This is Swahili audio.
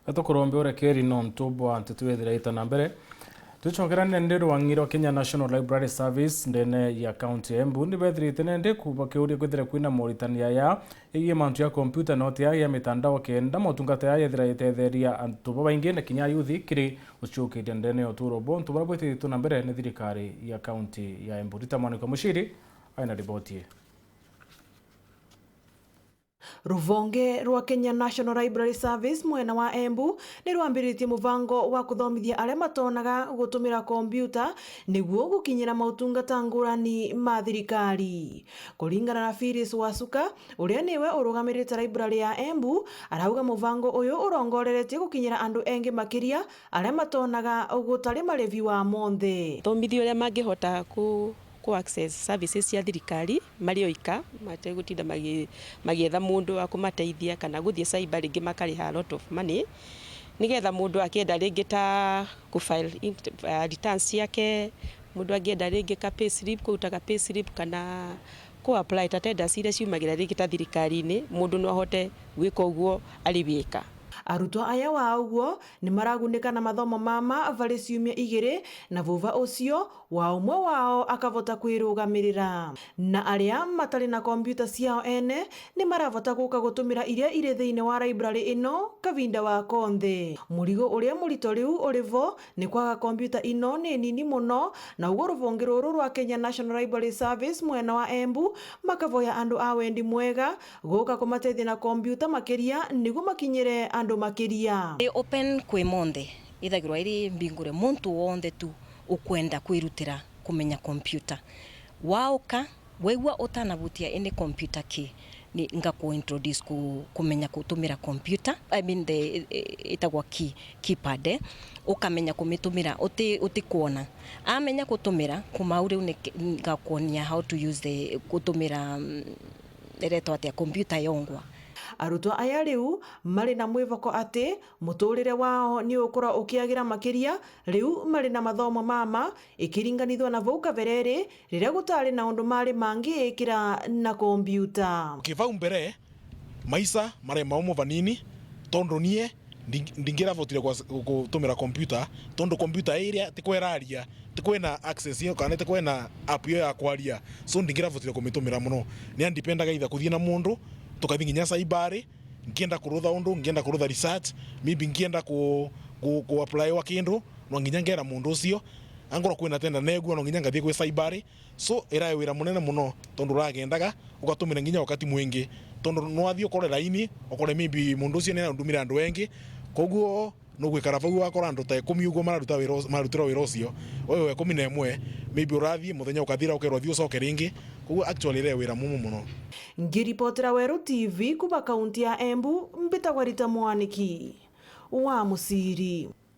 atukurombe urekeri no ntubwa ntitwethira itana mbere tuchokerane ndi rwangiro Kenya National Library Service ndene ya county Embu ndi bethirite nende kubakiuria kwithira kwina moritania ya iye mantu ya computer note ya mitandao kenda motungata ya yethira itetheria antu babaingi na kinya yuthi kiri uchukiria ndene oturo bo ntu barabwete ituna mbere ni thirikari ya county ya Embu ritamaniko mushiri aina riboti. Ruvonge rwa Kenya National Library Service mwena wa Embu ni rwambiritie muvango wa kuthomithia aria matonaga gutumira kompyuta niguo gukinyira mautungata ngurani ma thirikari. Kuringana na Phyllis Wasuka uria niwe urugamirite library ya Embu, arauga muvango uyu urongoreretie gukinyira andu engi makiria aria matonaga gutari marevi wa monthe. Thomithio aria mangihota ku access services cia thirikari mari oika mategutinda magietha mundu wa kumateithia kana guthie cyber ringi makariha a lot of money nigetha mundu akienda ringi ta ku file returns yake, mundu angienda ringi ka pay slip kuutaga pay slip kana ku apply ta tenders iria ciumagira ringi ta thirikari-ini, mundu no ahote gwika uguo ariwika. Arutwo aya wa uguo ni maragunika na mathomo mama vari ciumia igiri na vuva ucio wa umwe wao akavota kwirugamirira, na aria matari na kompyuta ciao ene ni maravota guka gutumira iria iri thiini wa library ino kavinda wa konthe. Murigo uria murito riu urivo ni kwaga kompyuta ino ni nini muno, na uguo ruvonge ruru rwa Kenya National Library Service mwena wa Embu makavoya andu a wendi mwega guka kumatethia na kompyuta makiria niguo makinyire andu makiria. Open kwi monthe ithagirwa iri mbingure muntu wonde tu ukwenda kwirutira kumenya kompyuta wauka weigua utanavutia ene kompyuta ki ni ngaku introduce kumenya kutumira kompyuta. I mean the itagwa keypad ukamenya kumitumira uti kuona amenya kutumira kumaure ngakuonia how to use the kutumira ereto atia kompyuta yongwa. Arutwo aya riu mari na mwivoko ati muturire wao ni ukura ukiagira makiria riu mari na mathomo mama ikiringanithwa na vau kavereri riria gutari na undu mari mangi ikira na kompyuta. Kivau mbere maisa mare maumo vanini tondu nie ndingira votire gutumira kompyuta tondu kompyuta iria tikweraria tikwena access yo kana tikwena app yo ya kwaria, so ndingira votire kumitumira muno ni andipendaga itha kuthie na mundu tukathi nginya cyber ngienda kurutha undu ngienda kurutha research maybe ngienda ku apply wa kindu no nginya ngera mundu ucio angora kwina tenda neguo no nginya ngathie kwi cyber, so era wira munene muno tondu ragendaga ugatumira nginya wakati mwingi tondu no athio kore laini okore maybe mundu ucio ni ndumira andu engi koguo no gwikara vau akora andu ta 10 uguo marutira wira ucio wewe 11 maybe urathie muthenya ukathira ukerwa thio coke ringi koguo actually re wira mumu muno. Ngiripotera Weru TV kuba kaunti ya Embu mbitagwa Rita Mwaniki wa Musiri.